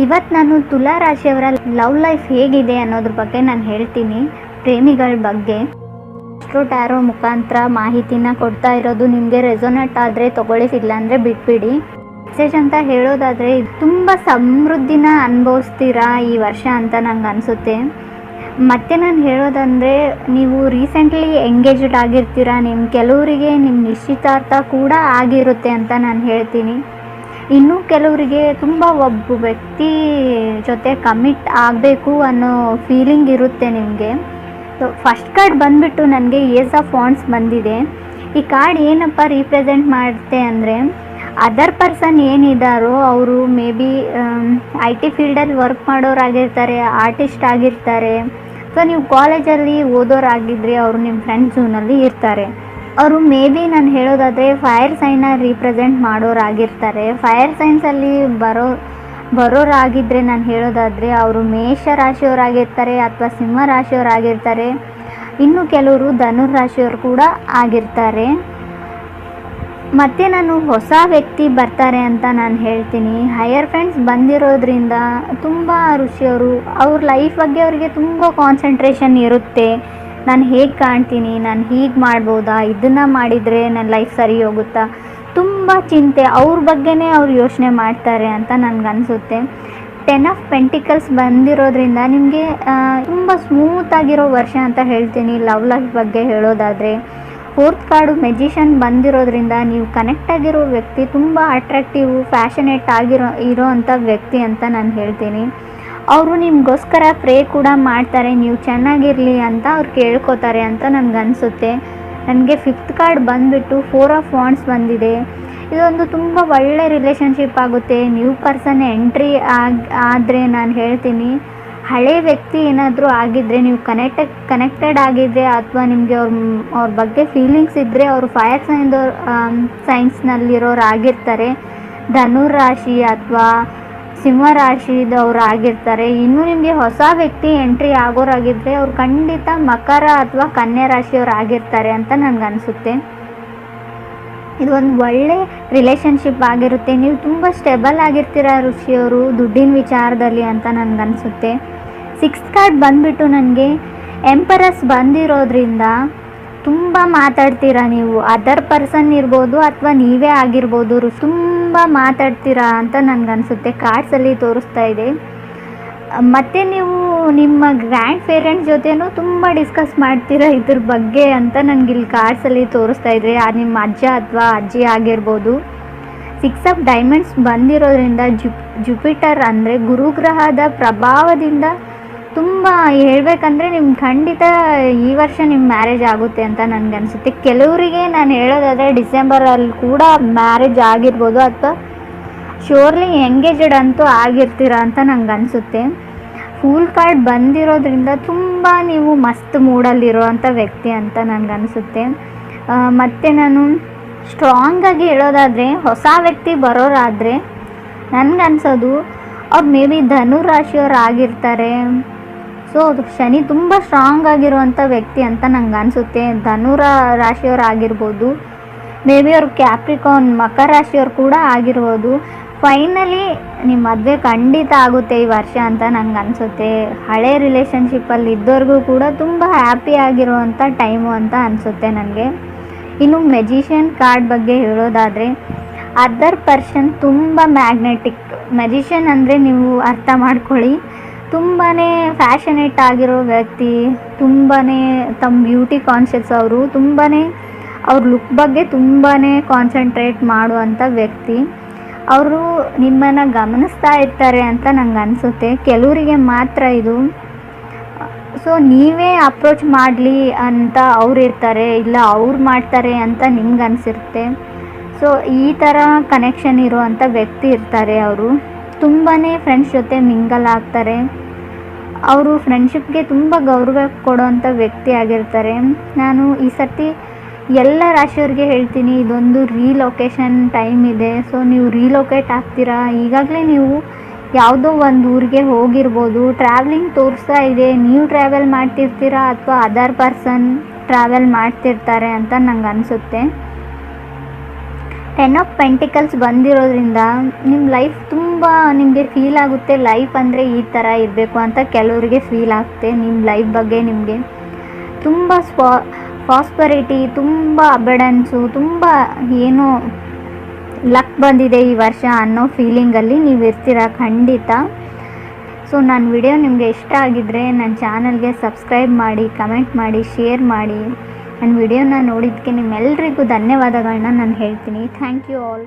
ಇವತ್ತು ನಾನು ತುಲಾ ರಾಶಿಯವರ ಲವ್ ಲೈಫ್ ಹೇಗಿದೆ ಅನ್ನೋದ್ರ ಬಗ್ಗೆ ನಾನು ಹೇಳ್ತೀನಿ. ಪ್ರೇಮಿಗಳ ಬಗ್ಗೆ ಅಸ್ಟ್ರೋ ಟ್ಯಾರೋ ಮುಖಾಂತರ ಮಾಹಿತಿನ ಕೊಡ್ತಾ ಇರೋದು. ನಿಮಗೆ ರೆಸೊನೇಟ್ ಆದರೆ ತೊಗೊಳ್ಳಿ, ಇಲ್ಲಾಂದರೆ ಬಿಟ್ಬಿಡಿ. ಮೆಸೇಜ್ ಅಂತ ಹೇಳೋದಾದರೆ ತುಂಬ ಸಮೃದ್ಧಿನ ಅನುಭವಿಸ್ತೀರಾ ಈ ವರ್ಷ ಅಂತ ನಂಗೆ ಅನಿಸುತ್ತೆ. ಮತ್ತು ನಾನು ಹೇಳೋದಂದರೆ, ನೀವು ರೀಸೆಂಟ್ಲಿ ಎಂಗೇಜ್ಡ್ ಆಗಿರ್ತೀರಾ, ಕೆಲವರಿಗೆ ನಿಮ್ಮ ನಿಶ್ಚಿತಾರ್ಥ ಕೂಡ ಆಗಿರುತ್ತೆ ಅಂತ ನಾನು ಹೇಳ್ತೀನಿ. ಇನ್ನು ಕೆಲವರಿಗೆ ತುಂಬ ಒಬ್ಬ ವ್ಯಕ್ತಿ ಜೊತೆ ಕಮಿಟ್ ಆಗಬೇಕು ಅನ್ನೋ ಫೀಲಿಂಗ್ ಇರುತ್ತೆ ನಿಮಗೆ. ಫಸ್ಟ್ ಕಾರ್ಡ್ ಬಂದುಬಿಟ್ಟು ನನಗೆ ಏಸ್ ಆಫ್ ವಾಂಡ್ಸ್ ಬಂದಿದೆ. ಈ ಕಾರ್ಡ್ ಏನಪ್ಪ ರೀಪ್ರೆಸೆಂಟ್ ಮಾಡುತ್ತೆ ಅಂದರೆ, ಅದರ್ ಪರ್ಸನ್ ಏನಿದ್ದಾರೋ ಅವರು ಮೇ ಬಿ IT ಫೀಲ್ಡಲ್ಲಿ ವರ್ಕ್ ಮಾಡೋರಾಗಿರ್ತಾರೆ, ಆರ್ಟಿಸ್ಟ್ ಆಗಿರ್ತಾರೆ. ಸೊ ನೀವು ಕಾಲೇಜಲ್ಲಿ ಓದೋರಾಗಿದ್ದರೆ ಅವರು ನಿಮ್ಮ ಫ್ರೆಂಡ್ ಝೋನಲ್ಲಿ ಇರ್ತಾರೆ. ಅವರು ಮೇ ಬಿ ನಾನು ಹೇಳೋದಾದರೆ ಫೈರ್ ಸೈನ್ನ ರೀಪ್ರೆಸೆಂಟ್ ಮಾಡೋರಾಗಿರ್ತಾರೆ. ಫೈರ್ ಸೈನ್ಸಲ್ಲಿ ಬರೋರಾಗಿದ್ದರೆ ನಾನು ಹೇಳೋದಾದರೆ ಅವರು ಮೇಷ ರಾಶಿಯವರಾಗಿರ್ತಾರೆ ಅಥವಾ ಸಿಂಹ ರಾಶಿಯವರಾಗಿರ್ತಾರೆ. ಇನ್ನು ಕೆಲವರು ಧನುರ್ ರಾಶಿಯವರು ಕೂಡ ಆಗಿರ್ತಾರೆ. ಮತ್ತು ನಾನು ಹೊಸ ವ್ಯಕ್ತಿ ಬರ್ತಾರೆ ಅಂತ ನಾನು ಹೇಳ್ತೀನಿ. ಹೈಯರ್ ಫ್ರೆಂಡ್ಸ್ ಬಂದಿರೋದ್ರಿಂದ ತುಂಬ ಋಷಿಯವರು ಅವ್ರ ಲೈಫ್ ಬಗ್ಗೆ ಅವರಿಗೆ ತುಂಬ ಕಾನ್ಸಂಟ್ರೇಷನ್ ಇರುತ್ತೆ. ನಾನು ಹೇಗೆ ಕಾಣ್ತೀನಿ, ನಾನು ಹೀಗೆ ಮಾಡ್ಬೋದಾ, ಇದನ್ನು ಮಾಡಿದರೆ ನನ್ನ ಲೈಫ್ ಸರಿ ಹೋಗುತ್ತಾ, ತುಂಬ ಚಿಂತೆ ಅವ್ರ ಬಗ್ಗೆನೇ ಅವ್ರು ಯೋಚನೆ ಮಾಡ್ತಾರೆ ಅಂತ ನನಗನ್ಸುತ್ತೆ. 10 ಆಫ್ ಪೆಂಟಿಕಲ್ಸ್ ಬಂದಿರೋದ್ರಿಂದ ನಿಮಗೆ ತುಂಬ ಸ್ಮೂತಾಗಿರೋ ವರ್ಷ ಅಂತ ಹೇಳ್ತೀನಿ. ಲವ್ ಲೈಫ್ ಬಗ್ಗೆ ಹೇಳೋದಾದರೆ, 4th ಕಾರ್ಡು ಮೆಜಿಷಿಯನ್ ಬಂದಿರೋದ್ರಿಂದ ನೀವು ಕನೆಕ್ಟ್ ಆಗಿರೋ ವ್ಯಕ್ತಿ ತುಂಬ ಅಟ್ರಾಕ್ಟಿವ್, ಫ್ಯಾಷನೇಟ್ ಇರೋ ಅಂಥ ವ್ಯಕ್ತಿ ಅಂತ ನಾನು ಹೇಳ್ತೀನಿ. ಅವರು ನಿಮಗೋಸ್ಕರ ಪ್ರೇ ಕೂಡ ಮಾಡ್ತಾರೆ, ನೀವು ಚೆನ್ನಾಗಿರಲಿ ಅಂತ ಅವ್ರು ಕೇಳ್ಕೊತಾರೆ ಅಂತ ನನಗನ್ಸುತ್ತೆ. ನನಗೆ 5th ಕಾರ್ಡ್ ಬಂದುಬಿಟ್ಟು 4 ಆಫ್ ವಾಂಡ್ಸ್ ಬಂದಿದೆ. ಇದೊಂದು ತುಂಬ ಒಳ್ಳೆ ರಿಲೇಷನ್ಶಿಪ್ ಆಗುತ್ತೆ. ನ್ಯೂ ಪರ್ಸನ್ ಎಂಟ್ರಿ ಆದರೆ ನಾನು ಹೇಳ್ತೀನಿ, ಹಳೆ ವ್ಯಕ್ತಿ ಏನಾದರೂ ಆಗಿದ್ದರೆ, ನೀವು ಕನೆಕ್ಟೆಡ್ ಆಗಿದ್ದರೆ ಅಥವಾ ನಿಮಗೆ ಅವ್ರ ಬಗ್ಗೆ ಫೀಲಿಂಗ್ಸ್ ಇದ್ದರೆ, ಅವರು ಫೈರ್ ಸೈನ್ಸ್ನಲ್ಲಿರೋರು ಆಗಿರ್ತಾರೆ. ಧನುರ್ ರಾಶಿ ಅಥವಾ ಸಿಂಹ ರಾಶಿದವ್ರು ಆಗಿರ್ತಾರೆ. ಇನ್ನು ನಿಮಗೆ ಹೊಸ ವ್ಯಕ್ತಿ ಎಂಟ್ರಿ ಆಗೋರಾಗಿದ್ದರೆ ಅವ್ರು ಖಂಡಿತ ಮಕರ ಅಥವಾ ಕನ್ಯಾ ರಾಶಿಯವ್ರು ಆಗಿರ್ತಾರೆ ಅಂತ ನನಗನ್ಸುತ್ತೆ. ಇದೊಂದು ಒಳ್ಳೆ ರಿಲೇಷನ್ಶಿಪ್ ಆಗಿರುತ್ತೆ. ನೀವು ತುಂಬ ಸ್ಟೆಬಲ್ ಆಗಿರ್ತೀರ ಋಷಿಯವರು ದುಡ್ಡಿನ ವಿಚಾರದಲ್ಲಿ ಅಂತ ನನಗನ್ಸುತ್ತೆ. 6th ಕಾರ್ಡ್ ಬಂದುಬಿಟ್ಟು ನನಗೆ ಎಂಪರಸ್ ಬಂದಿರೋದ್ರಿಂದ ತುಂಬ ಮಾತಾಡ್ತೀರಾ ನೀವು. ಅದರ್ ಪರ್ಸನ್ ಇರ್ಬೋದು ಅಥವಾ ನೀವೇ ಆಗಿರ್ಬೋದು, ತುಂಬ ಮಾತಾಡ್ತೀರಾ ಅಂತ ನನಗನ್ಸುತ್ತೆ. ಕಾರ್ಡ್ಸಲ್ಲಿ ತೋರಿಸ್ತಾ ಇದೆ. ಮತ್ತು ನೀವು ನಿಮ್ಮ ಗ್ರ್ಯಾಂಡ್ ಪೇರೆಂಟ್ಸ್ ಜೊತೆನೂ ತುಂಬ ಡಿಸ್ಕಸ್ ಮಾಡ್ತೀರಾ ಇದ್ರ ಬಗ್ಗೆ ಅಂತ ನನಗಿಲ್ಲಿ ಕಾರ್ಡ್ಸಲ್ಲಿ ತೋರಿಸ್ತಾ ಇದೆ. ನಿಮ್ಮ ಅಜ್ಜ ಅಥವಾ ಅಜ್ಜಿ ಆಗಿರ್ಬೋದು. 6 ಆಫ್ ಡೈಮಂಡ್ಸ್ ಬಂದಿರೋದ್ರಿಂದ ಜುಪಿಟರ್ ಅಂದರೆ ಗುರುಗ್ರಹದ ಪ್ರಭಾವದಿಂದ ತುಂಬ ಹೇಳಬೇಕಂದ್ರೆ ನಿಮ್ಗೆ ಖಂಡಿತ ಈ ವರ್ಷ ನಿಮ್ಮ ಮ್ಯಾರೇಜ್ ಆಗುತ್ತೆ ಅಂತ ನನಗನ್ಸುತ್ತೆ. ಕೆಲವರಿಗೆ ನಾನು ಹೇಳೋದಾದರೆ ಡಿಸೆಂಬರಲ್ಲಿ ಕೂಡ ಮ್ಯಾರೇಜ್ ಆಗಿರ್ಬೋದು ಅಥವಾ ಶ್ಯೂರ್ಲಿ ಎಂಗೇಜ್ಡ್ ಅಂತೂ ಆಗಿರ್ತೀರ ಅಂತ ನನಗನ್ಸುತ್ತೆ. ಫೂಲ್ ಕಾರ್ಡ್ ಬಂದಿರೋದ್ರಿಂದ ತುಂಬ ನೀವು ಮಸ್ತ್ ಮೂಡಲ್ಲಿರೋ ಅಂಥ ವ್ಯಕ್ತಿ ಅಂತ ನನಗನ್ಸುತ್ತೆ. ಮತ್ತು ನಾನು ಸ್ಟ್ರಾಂಗಾಗಿ ಹೇಳೋದಾದರೆ, ಹೊಸ ವ್ಯಕ್ತಿ ಬರೋರಾದರೆ ನನಗನ್ಸೋದು ಅವ್ರು ಮೇ ಬಿ ಧನುರ್ ರಾಶಿಯವ್ರು ಆಗಿರ್ತಾರೆ. ಸೊ ಶನಿ ತುಂಬ ಸ್ಟ್ರಾಂಗ್ ಆಗಿರುವಂಥ ವ್ಯಕ್ತಿ ಅಂತ ನಂಗೆ ಅನಿಸುತ್ತೆ. ಧನುರ ರಾಶಿಯವ್ರು ಆಗಿರ್ಬೋದು, ಮೇ ಬಿ ಅವ್ರು ಕ್ಯಾಪ್ರಿಕಾನ್ ಮಕರ ರಾಶಿಯವ್ರು ಕೂಡ ಆಗಿರ್ಬೋದು. ಫೈನಲಿ ನಿಮ್ಮ ಮದುವೆ ಖಂಡಿತ ಆಗುತ್ತೆ ಈ ವರ್ಷ ಅಂತ ನಂಗೆ ಅನಿಸುತ್ತೆ. ಹಳೆ ರಿಲೇಷನ್ಶಿಪ್ಪಲ್ಲಿ ಇದ್ದವ್ರಿಗೂ ಕೂಡ ತುಂಬ ಹ್ಯಾಪಿ ಆಗಿರುವಂಥ ಟೈಮು ಅಂತ ಅನಿಸುತ್ತೆ ನನಗೆ. ಇನ್ನು ಮೆಜಿಷಿಯನ್ ಕಾರ್ಡ್ ಬಗ್ಗೆ ಹೇಳೋದಾದರೆ, ಅದರ್ ಪರ್ಸನ್ ತುಂಬ ಮ್ಯಾಗ್ನೆಟಿಕ್. ಮೆಜಿಷಿಯನ್ ಅಂದರೆ ನೀವು ಅರ್ಥ ಮಾಡ್ಕೊಳ್ಳಿ, ತುಂಬಾ ಫ್ಯಾಷನೇಟ್ ಆಗಿರೋ ವ್ಯಕ್ತಿ, ತುಂಬಾ ತಮ್ಮ ಬ್ಯೂಟಿ ಕಾನ್ಷಿಯಸ್ ಅವರು, ತುಂಬಾ ಅವ್ರ ಲುಕ್ ಬಗ್ಗೆ ತುಂಬಾ ಕಾನ್ಸಂಟ್ರೇಟ್ ಮಾಡುವಂಥ ವ್ಯಕ್ತಿ. ಅವರು ನಿಮ್ಮನ್ನು ಗಮನಿಸ್ತಾ ಇರ್ತಾರೆ ಅಂತ ನಂಗೆ ಅನಿಸುತ್ತೆ. ಕೆಲವರಿಗೆ ಮಾತ್ರ ಇದು. ಸೊ ನೀವೇ ಅಪ್ರೋಚ್ ಮಾಡಲಿ ಅಂತ ಅವ್ರು ಇರ್ತಾರೆ, ಇಲ್ಲ ಅವ್ರು ಮಾಡ್ತಾರೆ ಅಂತ ನಿಮ್ಗೆ ಅನಿಸಿರುತ್ತೆ. ಸೊ ಈ ಥರ ಕನೆಕ್ಷನ್ ಇರುವಂಥ ವ್ಯಕ್ತಿ ಇರ್ತಾರೆ. ಅವರು ತುಂಬಾ ಫ್ರೆಂಡ್ಸ್ ಜೊತೆ ಮಿಂಗಲ್ ಆಗ್ತಾರೆ. ಅವರು ಫ್ರೆಂಡ್ಶಿಪ್ಗೆ ತುಂಬ ಗೌರವ ಕೊಡೋವಂಥ ವ್ಯಕ್ತಿ ಆಗಿರ್ತಾರೆ. ನಾನು ಈ ಸರ್ತಿ ಎಲ್ಲ ರಾಶಿಯವ್ರಿಗೆ ಹೇಳ್ತೀನಿ, ಇದೊಂದು ರೀಲೊಕೇಶನ್ ಟೈಮ್ ಇದೆ. ಸೊ ನೀವು ರೀಲೊಕೇಟ್ ಆಗ್ತೀರಾ. ಈಗಾಗಲೇ ನೀವು ಯಾವುದೋ ಒಂದು ಊರಿಗೆ ಹೋಗಿರ್ಬೋದು, ಟ್ರಾವೆಲಿಂಗ್ ತೋರಿಸ್ತಾ ಇದೆ. ನೀವು ಟ್ರಾವೆಲ್ ಮಾಡ್ತಿರ್ತೀರಾ ಅಥವಾ ಅದರ್ ಪರ್ಸನ್ ಟ್ರಾವೆಲ್ ಮಾಡ್ತಿರ್ತಾರೆ ಅಂತ ನಂಗೆ ಅನಿಸುತ್ತೆ. 10 ಆಫ್ ಪೆಂಟಿಕಲ್ಸ್ ಬಂದಿರೋದ್ರಿಂದ ನಿಮ್ಮ ಲೈಫ್ ತುಂಬ ನಿಮಗೆ ಫೀಲ್ ಆಗುತ್ತೆ, ಲೈಫ್ ಅಂದರೆ ಈ ಥರ ಇರಬೇಕು ಅಂತ ಕೆಲವರಿಗೆ ಫೀಲ್ ಆಗುತ್ತೆ. ನಿಮ್ಮ ಲೈಫ್ ಬಗ್ಗೆ ನಿಮಗೆ ತುಂಬ ಪ್ರಾಸ್ಪರಿಟಿ, ತುಂಬ ಅಬೆಡೆನ್ಸು, ತುಂಬ ಏನೋ ಲಕ್ ಬಂದಿದೆ ಈ ವರ್ಷ ಅನ್ನೋ ಫೀಲಿಂಗಲ್ಲಿ ನೀವು ಇರ್ತೀರ ಖಂಡಿತ. ಸೊ ನನ್ನ ವಿಡಿಯೋ ನಿಮಗೆ ಇಷ್ಟ ಆಗಿದ್ದರೆ ನನ್ನ ಚಾನಲ್ಗೆ ಸಬ್ಸ್ಕ್ರೈಬ್ ಮಾಡಿ, ಕಮೆಂಟ್ ಮಾಡಿ, ಶೇರ್ ಮಾಡಿ. ನನ್ನ ವಿಡಿಯೋನ ನೋಡಿದ್ದಕ್ಕೆ ನಿಮ್ಮೆಲ್ಲರಿಗೂ ಧನ್ಯವಾದಗಳನ್ನ ನಾನು ಹೇಳ್ತೀನಿ. Thank you all.